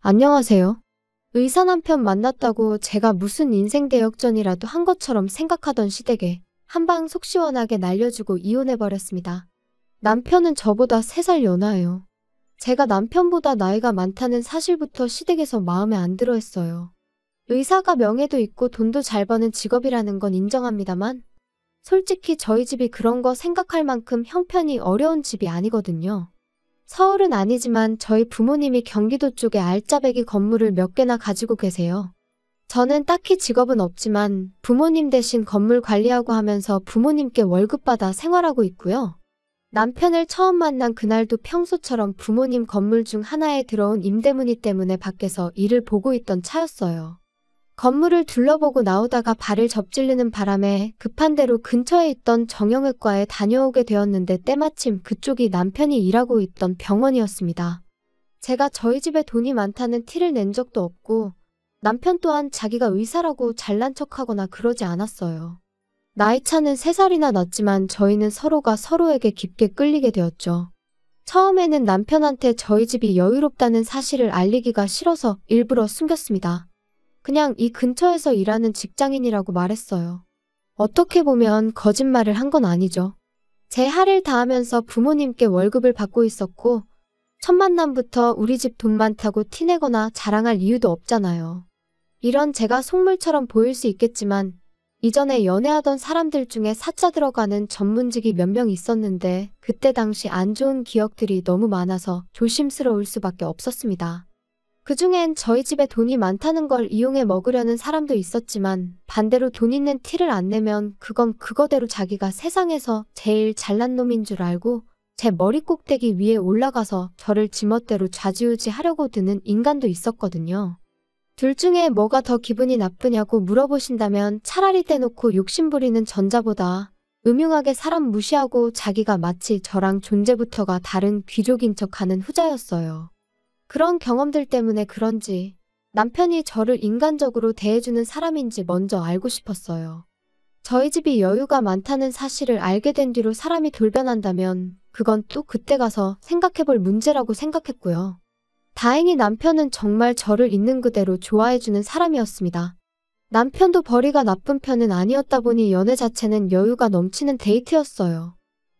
안녕하세요. 의사 남편 만났다고 제가 무슨 인생 대역전이라도 한 것처럼 생각하던 시댁에 한방 속 시원하게 날려주고 이혼해버렸습니다. 남편은 저보다 3살 연하예요. 제가 남편보다 나이가 많다는 사실부터 시댁에서 마음에 안 들어 했어요. 의사가 명예도 있고 돈도 잘 버는 직업이라는 건 인정합니다만 솔직히 저희 집이 그런 거 생각할 만큼 형편이 어려운 집이 아니거든요. 서울은 아니지만 저희 부모님이 경기도 쪽에 알짜배기 건물을 몇 개나 가지고 계세요. 저는 딱히 직업은 없지만 부모님 대신 건물 관리하고 하면서 부모님께 월급 받아 생활하고 있고요. 남편을 처음 만난 그날도 평소처럼 부모님 건물 중 하나에 들어온 임대문의 때문에 밖에서 일을 보고 있던 차였어요. 건물을 둘러보고 나오다가 발을 접질르는 바람에 급한 대로 근처에 있던 정형외과에 다녀오게 되었는데 때마침 그쪽이 남편이 일하고 있던 병원이었습니다. 제가 저희 집에 돈이 많다는 티를 낸 적도 없고 남편 또한 자기가 의사라고 잘난 척하거나 그러지 않았어요. 나이 차는 3살이나 났지만 저희는 서로가 서로에게 깊게 끌리게 되었죠. 처음에는 남편한테 저희 집이 여유롭다는 사실을 알리기가 싫어서 일부러 숨겼습니다. 그냥 이 근처에서 일하는 직장인이라고 말했어요. 어떻게 보면 거짓말을 한 건 아니죠. 제 할 일 다 하면서 부모님께 월급을 받고 있었고 첫 만남부터 우리 집 돈 많다고 티내거나 자랑할 이유도 없잖아요. 이런 제가 속물처럼 보일 수 있겠지만 이전에 연애하던 사람들 중에 사자 들어가는 전문직이 몇 명 있었는데 그때 당시 안 좋은 기억들이 너무 많아서 조심스러울 수밖에 없었습니다. 그중엔 저희 집에 돈이 많다는 걸 이용해 먹으려는 사람도 있었지만 반대로 돈 있는 티를 안 내면 그건 그거대로 자기가 세상에서 제일 잘난 놈인 줄 알고 제 머리 꼭대기 위에 올라가서 저를 지멋대로 좌지우지 하려고 드는 인간도 있었거든요. 둘 중에 뭐가 더 기분이 나쁘냐고 물어보신다면 차라리 떼놓고 욕심부리는 전자보다 음흉하게 사람 무시하고 자기가 마치 저랑 존재부터가 다른 귀족인 척하는 후자였어요. 그런 경험들 때문에 그런지 남편이 저를 인간적으로 대해주는 사람인지 먼저 알고 싶었어요. 저희 집이 여유가 많다는 사실을 알게 된 뒤로 사람이 돌변한다면 그건 또 그때 가서 생각해볼 문제라고 생각했고요. 다행히 남편은 정말 저를 있는 그대로 좋아해주는 사람이었습니다. 남편도 벌이가 나쁜 편은 아니었다 보니 연애 자체는 여유가 넘치는 데이트였어요.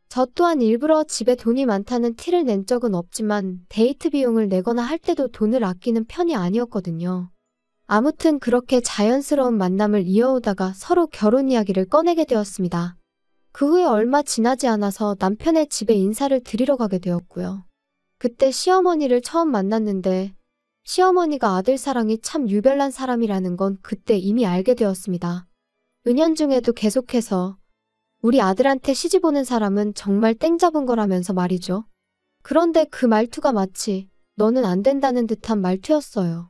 저 또한 일부러 집에 돈이 많다는 티를 낸 적은 없지만 데이트 비용을 내거나 할 때도 돈을 아끼는 편이 아니었거든요. 아무튼 그렇게 자연스러운 만남을 이어오다가 서로 결혼 이야기를 꺼내게 되었습니다. 그 후에 얼마 지나지 않아서 남편의 집에 인사를 드리러 가게 되었고요. 그때 시어머니를 처음 만났는데 시어머니가 아들 사랑이 참 유별난 사람이라는 건 그때 이미 알게 되었습니다. 은연중에도 계속해서 우리 아들한테 시집 오는 사람은 정말 땡 잡은 거라면서 말이죠. 그런데 그 말투가 마치 너는 안 된다는 듯한 말투였어요.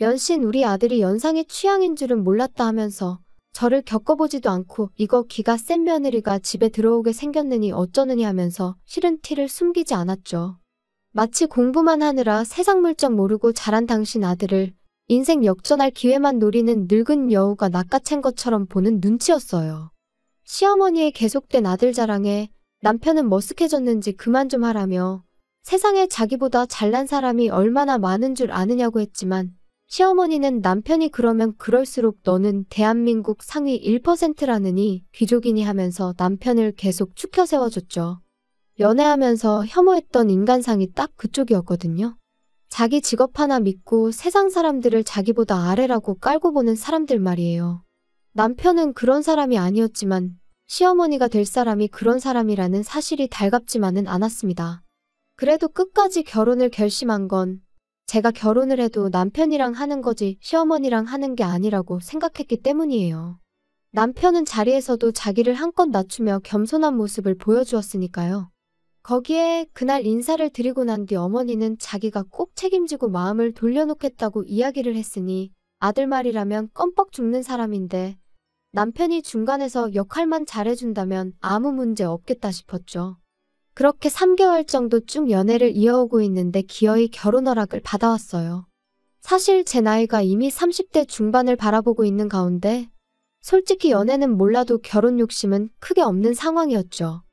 연신 우리 아들이 연상의 취향인 줄은 몰랐다 하면서 저를 겪어보지도 않고 이거 기가 센 며느리가 집에 들어오게 생겼느니 어쩌느니 하면서 싫은 티를 숨기지 않았죠. 마치 공부만 하느라 세상 물정 모르고 자란 당신 아들을 인생 역전할 기회만 노리는 늙은 여우가 낚아챈 것처럼 보는 눈치였어요. 시어머니의 계속된 아들 자랑에 남편은 머쓱해졌는지 그만 좀 하라며 세상에 자기보다 잘난 사람이 얼마나 많은 줄 아느냐고 했지만 시어머니는 남편이 그러면 그럴수록 너는 대한민국 상위 1%라느니 귀족이니 하면서 남편을 계속 추켜 세워줬죠. 연애하면서 혐오했던 인간상이 딱 그쪽이었거든요. 자기 직업 하나 믿고 세상 사람들을 자기보다 아래라고 깔고 보는 사람들 말이에요. 남편은 그런 사람이 아니었지만 시어머니가 될 사람이 그런 사람이라는 사실이 달갑지만은 않았습니다. 그래도 끝까지 결혼을 결심한 건 제가 결혼을 해도 남편이랑 하는 거지 시어머니랑 하는 게 아니라고 생각했기 때문이에요. 남편은 자리에서도 자기를 한껏 낮추며 겸손한 모습을 보여주었으니까요. 거기에 그날 인사를 드리고 난 뒤 어머니는 자기가 꼭 책임지고 마음을 돌려놓겠다고 이야기를 했으니 아들 말이라면 껌뻑 죽는 사람인데 남편이 중간에서 역할만 잘해준다면 아무 문제 없겠다 싶었죠. 그렇게 3개월 정도 쭉 연애를 이어오고 있는데 기어이 결혼 허락을 받아왔어요. 사실 제 나이가 이미 30대 중반을 바라보고 있는 가운데 솔직히 연애는 몰라도 결혼 욕심은 크게 없는 상황이었죠.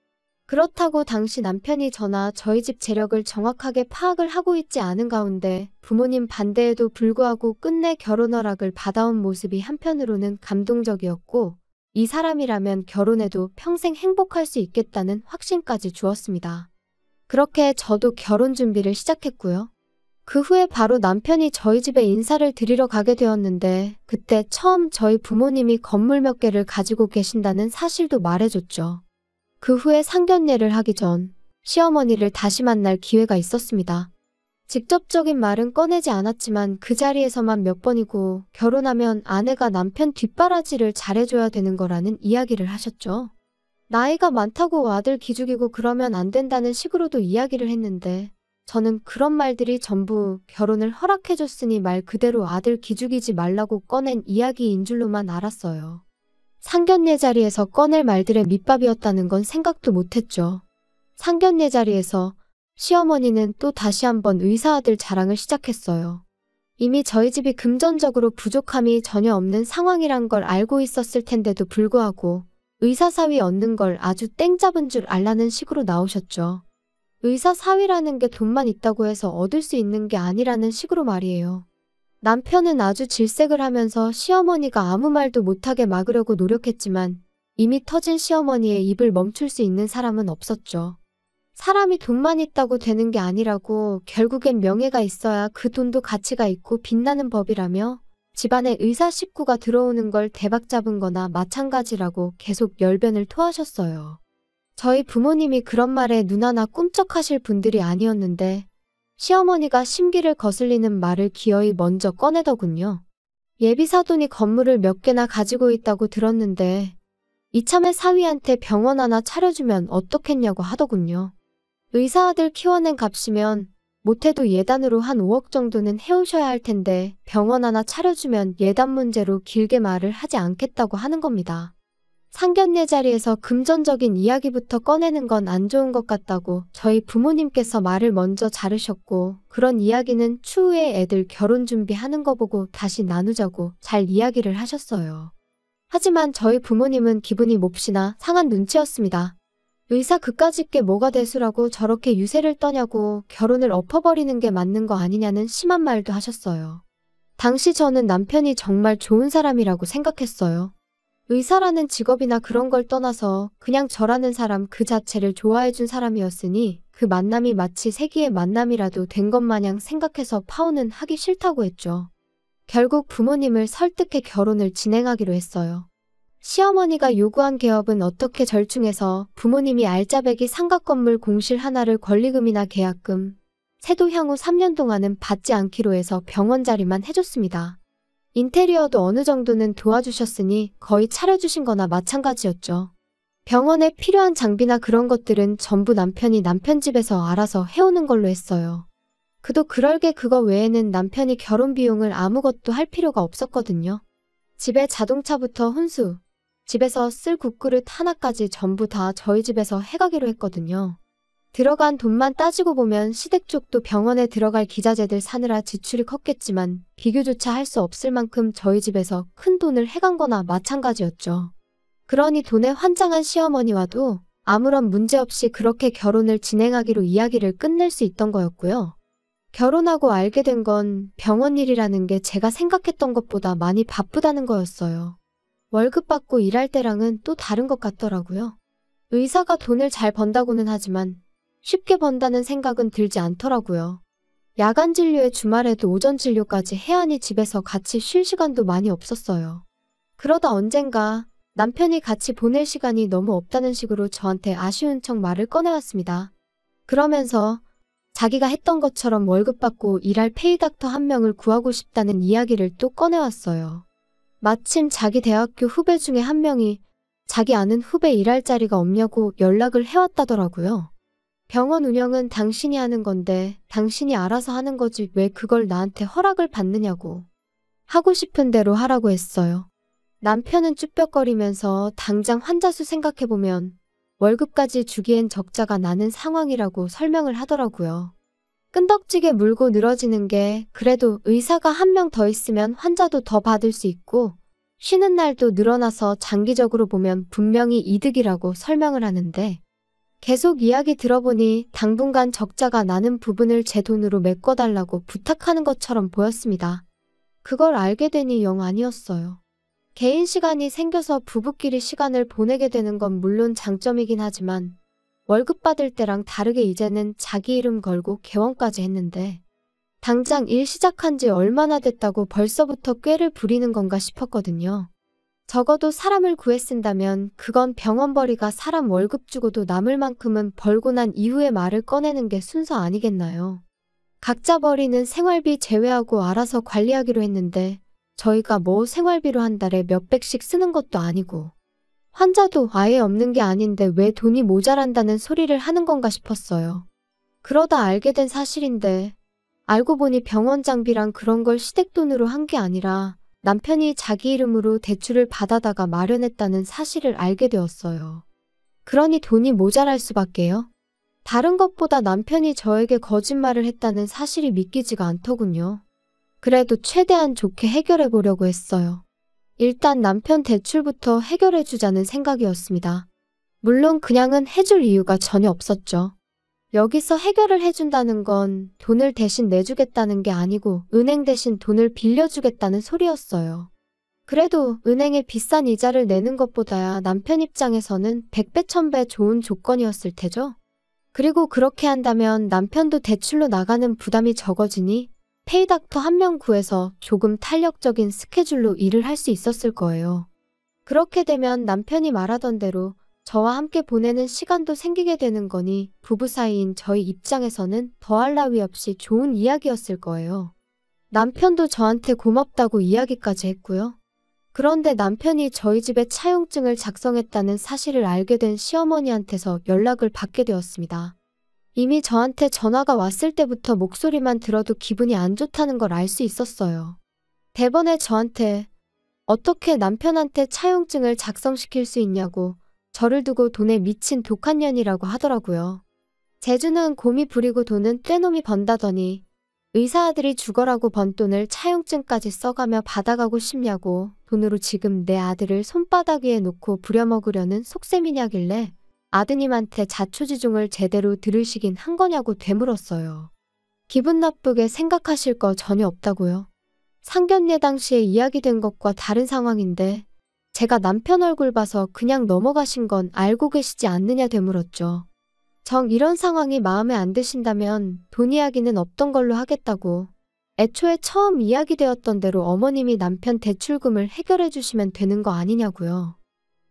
그렇다고 당시 남편이 저나 저희 집 재력을 정확하게 파악을 하고 있지 않은 가운데 부모님 반대에도 불구하고 끝내 결혼 허락을 받아온 모습이 한편으로는 감동적이었고, 이 사람이라면 결혼해도 평생 행복할 수 있겠다는 확신까지 주었습니다. 그렇게 저도 결혼 준비를 시작했고요. 그 후에 바로 남편이 저희 집에 인사를 드리러 가게 되었는데, 그때 처음 저희 부모님이 건물 몇 개를 가지고 계신다는 사실도 말해줬죠. 그 후에 상견례를 하기 전 시어머니를 다시 만날 기회가 있었습니다. 직접적인 말은 꺼내지 않았지만 그 자리에서만 몇 번이고 결혼하면 아내가 남편 뒷바라지를 잘해줘야 되는 거라는 이야기를 하셨죠. 나이가 많다고 아들 기죽이고 그러면 안 된다는 식으로도 이야기를 했는데, 저는 그런 말들이 전부 결혼을 허락해줬으니 말 그대로 아들 기죽이지 말라고 꺼낸 이야기인 줄로만 알았어요. 상견례 자리에서 꺼낼 말들의 밑밥이었다는 건 생각도 못했죠. 상견례 자리에서 시어머니는 또 다시 한번 의사아들 자랑을 시작했어요. 이미 저희 집이 금전적으로 부족함이 전혀 없는 상황이란 걸 알고 있었을 텐데도 불구하고 의사 사위 얻는 걸 아주 땡 잡은 줄 알라는 식으로 나오셨죠. 의사 사위라는 게 돈만 있다고 해서 얻을 수 있는 게 아니라는 식으로 말이에요. 남편은 아주 질색을 하면서 시어머니가 아무 말도 못하게 막으려고 노력했지만 이미 터진 시어머니의 입을 멈출 수 있는 사람은 없었죠. 사람이 돈만 있다고 되는 게 아니라고, 결국엔 명예가 있어야 그 돈도 가치가 있고 빛나는 법이라며 집안에 의사 식구가 들어오는 걸 대박 잡은 거나 마찬가지라고 계속 열변을 토하셨어요. 저희 부모님이 그런 말에 눈 하나 꿈쩍하실 분들이 아니었는데 시어머니가 심기를 거슬리는 말을 기어이 먼저 꺼내더군요. 예비사돈이 건물을 몇 개나 가지고 있다고 들었는데 이참에 사위한테 병원 하나 차려주면 어떻겠냐고 하더군요. 의사아들 키워낸 값이면 못해도 예단으로 한 5억 정도는 해오셔야 할 텐데 병원 하나 차려주면 예단 문제로 길게 말을 하지 않겠다고 하는 겁니다. 상견례 자리에서 금전적인 이야기부터 꺼내는 건 안 좋은 것 같다고 저희 부모님께서 말을 먼저 자르셨고, 그런 이야기는 추후에 애들 결혼 준비하는 거 보고 다시 나누자고 잘 이야기를 하셨어요. 하지만 저희 부모님은 기분이 몹시나 상한 눈치였습니다. 의사 그까짓 게 뭐가 대수라고 저렇게 유세를 떠냐고, 결혼을 엎어버리는 게 맞는 거 아니냐는 심한 말도 하셨어요. 당시 저는 남편이 정말 좋은 사람이라고 생각했어요. 의사라는 직업이나 그런 걸 떠나서 그냥 저라는 사람 그 자체를 좋아해준 사람이었으니 그 만남이 마치 세기의 만남이라도 된 것 마냥 생각해서 파혼은 하기 싫다고 했죠. 결국 부모님을 설득해 결혼을 진행하기로 했어요. 시어머니가 요구한 개업은 어떻게 절충해서 부모님이 알짜배기 상가건물 공실 하나를 권리금이나 계약금, 세도 향후 3년 동안은 받지 않기로 해서 병원 자리만 해줬습니다. 인테리어도 어느 정도는 도와주셨으니 거의 차려주신 거나 마찬가지였죠. 병원에 필요한 장비나 그런 것들은 전부 남편이 남편 집에서 알아서 해오는 걸로 했어요. 그도 그럴게 그거 외에는 남편이 결혼 비용을 아무것도 할 필요가 없었거든요. 집에 자동차부터 혼수, 집에서 쓸 국그릇 하나까지 전부 다 저희 집에서 해가기로 했거든요. 들어간 돈만 따지고 보면 시댁 쪽도 병원에 들어갈 기자재들 사느라 지출이 컸겠지만 비교조차 할 수 없을 만큼 저희 집에서 큰 돈을 해간 거나 마찬가지였죠. 그러니 돈에 환장한 시어머니와도 아무런 문제 없이 그렇게 결혼을 진행하기로 이야기를 끝낼 수 있던 거였고요. 결혼하고 알게 된 건 병원 일이라는 게 제가 생각했던 것보다 많이 바쁘다는 거였어요. 월급 받고 일할 때랑은 또 다른 것 같더라고요. 의사가 돈을 잘 번다고는 하지만 쉽게 번다는 생각은 들지 않더라고요. 야간 진료에 주말에도 오전 진료까지 해야 하니 집에서 같이 쉴 시간도 많이 없었어요. 그러다 언젠가 남편이 같이 보낼 시간이 너무 없다는 식으로 저한테 아쉬운 척 말을 꺼내왔습니다. 그러면서 자기가 했던 것처럼 월급 받고 일할 페이닥터 한 명을 구하고 싶다는 이야기를 또 꺼내왔어요. 마침 자기 대학교 후배 중에 한 명이 자기 아는 후배 일할 자리가 없냐고 연락을 해왔다더라고요. 병원 운영은 당신이 하는 건데 당신이 알아서 하는 거지 왜 그걸 나한테 허락을 받느냐고. 하고 싶은 대로 하라고 했어요. 남편은 쭈뼛거리면서 당장 환자 수 생각해보면 월급까지 주기엔 적자가 나는 상황이라고 설명을 하더라고요. 끈덕지게 물고 늘어지는 게 그래도 의사가 한 명 더 있으면 환자도 더 받을 수 있고 쉬는 날도 늘어나서 장기적으로 보면 분명히 이득이라고 설명을 하는데 계속 이야기 들어보니 당분간 적자가 나는 부분을 제 돈으로 메꿔달라고 부탁하는 것처럼 보였습니다. 그걸 알게 되니 영 아니었어요. 개인 시간이 생겨서 부부끼리 시간을 보내게 되는 건 물론 장점이긴 하지만 월급 받을 때랑 다르게 이제는 자기 이름 걸고 개원까지 했는데 당장 일 시작한 지 얼마나 됐다고 벌써부터 꾀를 부리는 건가 싶었거든요. 적어도 사람을 구해 쓴다면 그건 병원벌이가 사람 월급 주고도 남을 만큼은 벌고 난 이후에 말을 꺼내는 게 순서 아니겠나요? 각자 벌이는 생활비 제외하고 알아서 관리하기로 했는데 저희가 뭐 생활비로 한 달에 몇백씩 쓰는 것도 아니고 환자도 아예 없는 게 아닌데 왜 돈이 모자란다는 소리를 하는 건가 싶었어요. 그러다 알게 된 사실인데 알고 보니 병원 장비랑 그런 걸 시댁돈으로 한 게 아니라 남편이 자기 이름으로 대출을 받아다가 마련했다는 사실을 알게 되었어요. 그러니 돈이 모자랄 수밖에요. 다른 것보다 남편이 저에게 거짓말을 했다는 사실이 믿기지가 않더군요. 그래도 최대한 좋게 해결해 보려고 했어요. 일단 남편 대출부터 해결해 주자는 생각이었습니다. 물론 그냥은 해줄 이유가 전혀 없었죠. 여기서 해결을 해준다는 건 돈을 대신 내주겠다는 게 아니고 은행 대신 돈을 빌려주겠다는 소리였어요. 그래도 은행에 비싼 이자를 내는 것보다야 남편 입장에서는 100배 1000배 좋은 조건이었을 테죠. 그리고 그렇게 한다면 남편도 대출로 나가는 부담이 적어지니 페이닥터 한 명 구해서 조금 탄력적인 스케줄로 일을 할 수 있었을 거예요. 그렇게 되면 남편이 말하던 대로 저와 함께 보내는 시간도 생기게 되는 거니 부부 사이인 저희 입장에서는 더할 나위 없이 좋은 이야기였을 거예요. 남편도 저한테 고맙다고 이야기까지 했고요. 그런데 남편이 저희 집에 차용증을 작성했다는 사실을 알게 된 시어머니한테서 연락을 받게 되었습니다. 이미 저한테 전화가 왔을 때부터 목소리만 들어도 기분이 안 좋다는 걸 알 수 있었어요. 대번에 저한테 어떻게 남편한테 차용증을 작성시킬 수 있냐고 저를 두고 돈에 미친 독한 년이라고 하더라고요. 재주는 곰이 부리고 돈은 떼놈이 번다더니 의사 아들이 죽어라고 번 돈을 차용증까지 써가며 받아가고 싶냐고 돈으로 지금 내 아들을 손바닥 위에 놓고 부려먹으려는 속셈이냐길래 아드님한테 자초지종을 제대로 들으시긴 한 거냐고 되물었어요. 기분 나쁘게 생각하실 거 전혀 없다고요. 상견례 당시에 이야기된 것과 다른 상황인데 제가 남편 얼굴 봐서 그냥 넘어가신 건 알고 계시지 않느냐 되물었죠. 정 이런 상황이 마음에 안 드신다면 돈 이야기는 없던 걸로 하겠다고 애초에 처음 이야기되었던 대로 어머님이 남편 대출금을 해결해 주시면 되는 거 아니냐고요.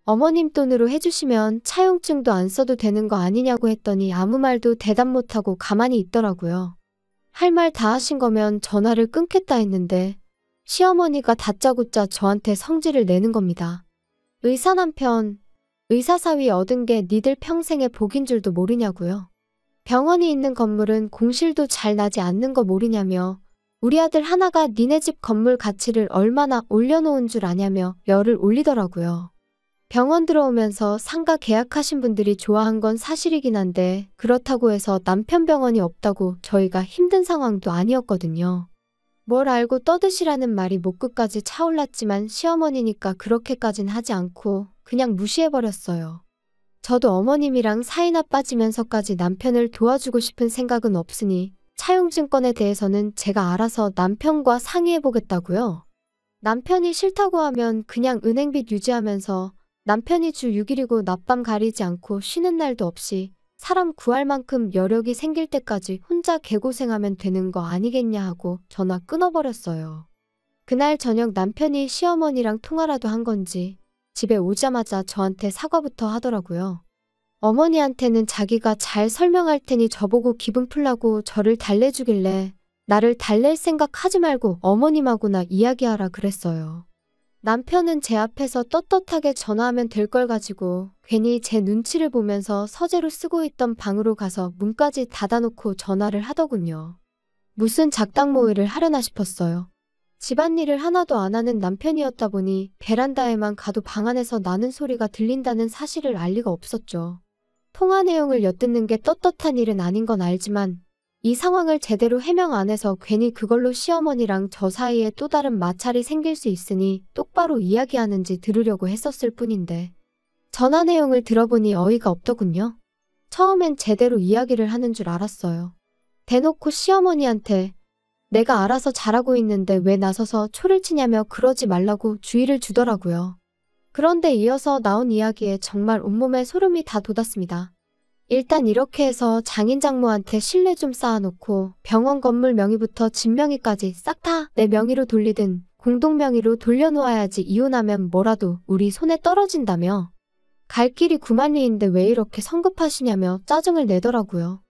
어머님 돈으로 해주시면 차용증도 안 써도 되는 거 아니냐고 했더니 아무 말도 대답 못하고 가만히 있더라고요. 할 말 다 하신 거면 전화를 끊겠다 했는데 시어머니가 다짜고짜 저한테 성질을 내는 겁니다. 의사 남편, 의사 사위 얻은 게 니들 평생의 복인 줄도 모르냐고요. 병원이 있는 건물은 공실도 잘 나지 않는 거 모르냐며 우리 아들 하나가 니네 집 건물 가치를 얼마나 올려놓은 줄 아냐며 열을 올리더라고요. 병원 들어오면서 상가 계약하신 분들이 좋아한 건 사실이긴 한데 그렇다고 해서 남편 병원이 없다고 저희가 힘든 상황도 아니었거든요. 뭘 알고 떠드시라는 말이 목 끝까지 차올랐지만 시어머니니까 그렇게까진 하지 않고 그냥 무시해버렸어요. 저도 어머님이랑 사이나 빠지면서까지 남편을 도와주고 싶은 생각은 없으니 차용증권에 대해서는 제가 알아서 남편과 상의해보겠다고요. 남편이 싫다고 하면 그냥 은행빚 유지하면서 남편이 주 6일이고 낮밤 가리지 않고 쉬는 날도 없이 사람 구할 만큼 여력이 생길 때까지 혼자 개고생하면 되는 거 아니겠냐 하고 전화 끊어버렸어요. 그날 저녁 남편이 시어머니랑 통화라도 한 건지 집에 오자마자 저한테 사과부터 하더라고요. 어머니한테는 자기가 잘 설명할 테니 저보고 기분 풀라고 저를 달래주길래 나를 달랠 생각 하지 말고 어머님하고나 이야기하라 그랬어요. 남편은 제 앞에서 떳떳하게 전화하면 될 걸 가지고 괜히 제 눈치를 보면서 서재로 쓰고 있던 방으로 가서 문까지 닫아놓고 전화를 하더군요. 무슨 작당 모의를 하려나 싶었어요. 집안일을 하나도 안 하는 남편이었다 보니 베란다에만 가도 방 안에서 나는 소리가 들린다는 사실을 알 리가 없었죠. 통화 내용을 엿듣는 게 떳떳한 일은 아닌 건 알지만 이 상황을 제대로 해명 안 해서 괜히 그걸로 시어머니랑 저 사이에 또 다른 마찰이 생길 수 있으니 똑바로 이야기하는지 들으려고 했었을 뿐인데 전화 내용을 들어보니 어이가 없더군요. 처음엔 제대로 이야기를 하는 줄 알았어요. 대놓고 시어머니한테 내가 알아서 잘하고 있는데 왜 나서서 초를 치냐며 그러지 말라고 주의를 주더라고요. 그런데 이어서 나온 이야기에 정말 온몸에 소름이 다 돋았습니다. 일단 이렇게 해서 장인 장모한테 신뢰 좀 쌓아놓고 병원 건물 명의부터 집 명의까지 싹 다 내 명의로 돌리든 공동 명의로 돌려놓아야지 이혼하면 뭐라도 우리 손에 떨어진다며 갈 길이 9만리인데 왜 이렇게 성급하시냐며 짜증을 내더라고요.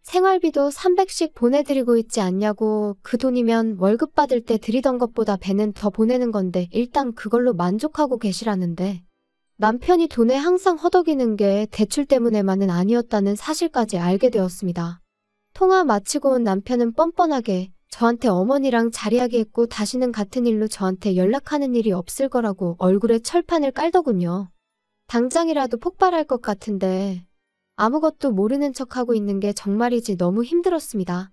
생활비도 300씩 보내드리고 있지 않냐고 그 돈이면 월급 받을 때 드리던 것보다 배는 더 보내는 건데 일단 그걸로 만족하고 계시라는데 남편이 돈에 항상 허덕이는 게 대출 때문에만은 아니었다는 사실까지 알게 되었습니다. 통화 마치고 온 남편은 뻔뻔하게 저한테 어머니랑 자리하기했고 다시는 같은 일로 저한테 연락하는 일이 없을 거라고 얼굴에 철판을 깔더군요. 당장이라도 폭발할 것 같은데 아무것도 모르는 척하고 있는 게 정말이지 너무 힘들었습니다.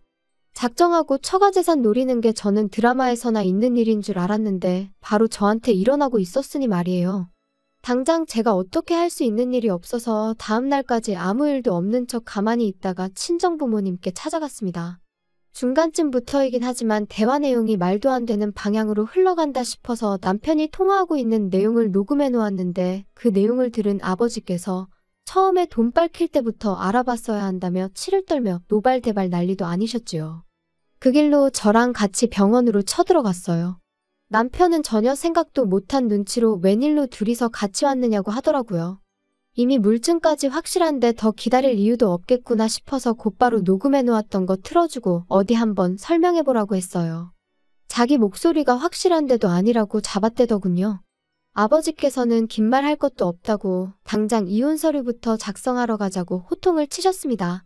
작정하고 처가재산 노리는 게 저는 드라마에서나 있는 일인 줄 알았는데 바로 저한테 일어나고 있었으니 말이에요. 당장 제가 어떻게 할 수 있는 일이 없어서 다음 날까지 아무 일도 없는 척 가만히 있다가 친정부모님께 찾아갔습니다. 중간쯤부터이긴 하지만 대화 내용이 말도 안 되는 방향으로 흘러간다 싶어서 남편이 통화하고 있는 내용을 녹음해 놓았는데 그 내용을 들은 아버지께서 처음에 돈 밝힐 때부터 알아봤어야 한다며 치를 떨며 노발대발 난리도 아니셨지요. 그 길로 저랑 같이 병원으로 쳐들어갔어요. 남편은 전혀 생각도 못한 눈치로 웬일로 둘이서 같이 왔느냐고 하더라고요. 이미 물증까지 확실한데 더 기다릴 이유도 없겠구나 싶어서 곧바로 녹음해 놓았던 거 틀어주고 어디 한번 설명해보라고 했어요. 자기 목소리가 확실한데도 아니라고 잡아떼더군요. 아버지께서는 긴 말 할 것도 없다고 당장 이혼 서류부터 작성하러 가자고 호통을 치셨습니다.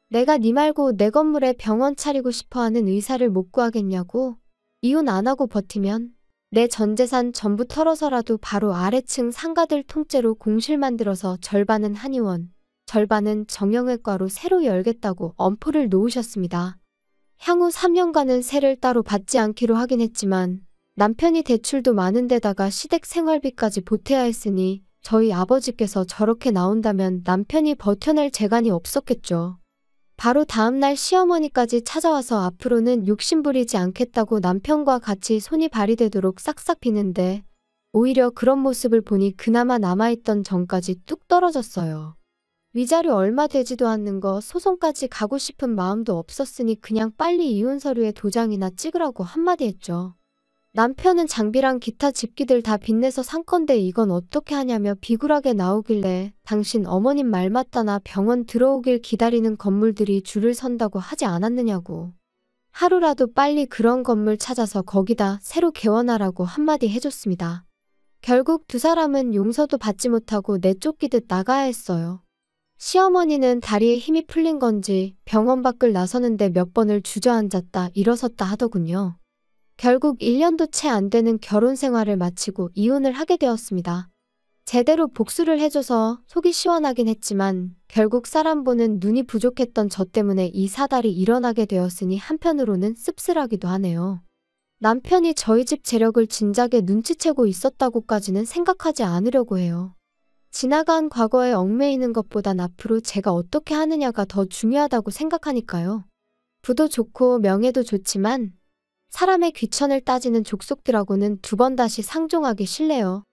내가 네 말고 내 건물에 병원 차리고 싶어하는 의사를 못 구하겠냐고? 이혼 안 하고 버티면 내 전 재산 전부 털어서라도 바로 아래층 상가들 통째로 공실 만들어서 절반은 한의원, 절반은 정형외과로 새로 열겠다고 엄포를 놓으셨습니다. 향후 3년간은 세를 따로 받지 않기로 하긴 했지만 남편이 대출도 많은 데다가 시댁 생활비까지 보태야 했으니 저희 아버지께서 저렇게 나온다면 남편이 버텨낼 재간이 없었겠죠. 바로 다음날 시어머니까지 찾아와서 앞으로는 욕심부리지 않겠다고 남편과 같이 손이 발휘되도록 싹싹 비는데 오히려 그런 모습을 보니 그나마 남아있던 정까지 뚝 떨어졌어요. 위자료 얼마 되지도 않는 거 소송까지 가고 싶은 마음도 없었으니 그냥 빨리 이혼 서류에 도장이나 찍으라고 한마디 했죠. 남편은 장비랑 기타 집기들 다 빚내서 산 건데 이건 어떻게 하냐며 비굴하게 나오길래 당신 어머님 말 맞다나 병원 들어오길 기다리는 건물들이 줄을 선다고 하지 않았느냐고. 하루라도 빨리 그런 건물 찾아서 거기다 새로 개원하라고 한마디 해줬습니다. 결국 두 사람은 용서도 받지 못하고 내쫓기듯 나가야 했어요. 시어머니는 다리에 힘이 풀린 건지 병원 밖을 나서는데 몇 번을 주저앉았다 일어섰다 하더군요. 결국 1년도 채 안 되는 결혼 생활을 마치고 이혼을 하게 되었습니다. 제대로 복수를 해줘서 속이 시원하긴 했지만 결국 사람 보는 눈이 부족했던 저 때문에 이 사달이 일어나게 되었으니 한편으로는 씁쓸하기도 하네요. 남편이 저희 집 재력을 진작에 눈치채고 있었다고까지는 생각하지 않으려고 해요. 지나간 과거에 얽매이는 것보단 앞으로 제가 어떻게 하느냐가 더 중요하다고 생각하니까요. 부도 좋고 명예도 좋지만 사람의 귀천을 따지는 족속들하고는 두 번 다시 상종하기 싫네요.